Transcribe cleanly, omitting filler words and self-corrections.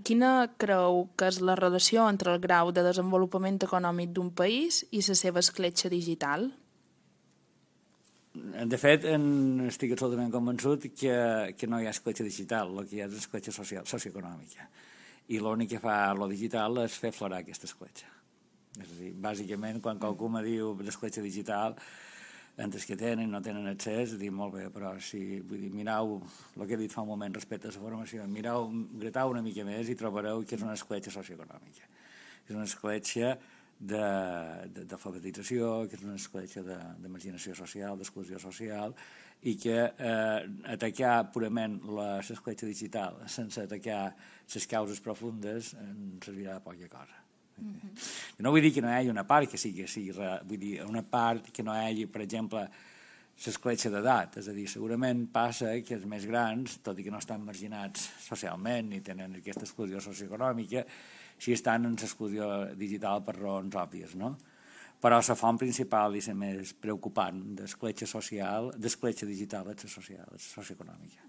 quina creu que és la relació entre el grau de desenvolupament econòmic d'un país i la seva escletxa digital? De fet, estic absolutament convençut que no hi ha escletxa digital, el que hi ha és escletxa socioeconòmica. I l'únic que fa lo digital és fer aflorar aquesta escletxa. És a dir, bàsicament, quan qualcú me diu l'escletxa digital, entre els que tenen i no tenen accés, dic molt bé, però si, vull dir, mireu el que he dit fa un moment respecte a la formació, mireu, gratau una mica més i trobareu que és una escletxa socioeconòmica. És una escletxa d'alfabetització, que és una escletxa de marginació social, d'exclusió social, i que atacar purament l'escletxa digital sense atacar les causes profundes ens servirà de poca cosa. No vull dir que no hi hagi una part que sigui vull dir, una part que no hi hagi, per exemple, l'escletxa d'edat, és a dir, segurament passa que els més grans, tot i que no estan marginats socialment ni tenen aquesta exclusió socioeconòmica, sí estan en l'exclusió digital per raons òbvies, no? Però la font principal i la més preocupant d'escletxa social, d'escletxa digital és la social, és la socioeconòmica.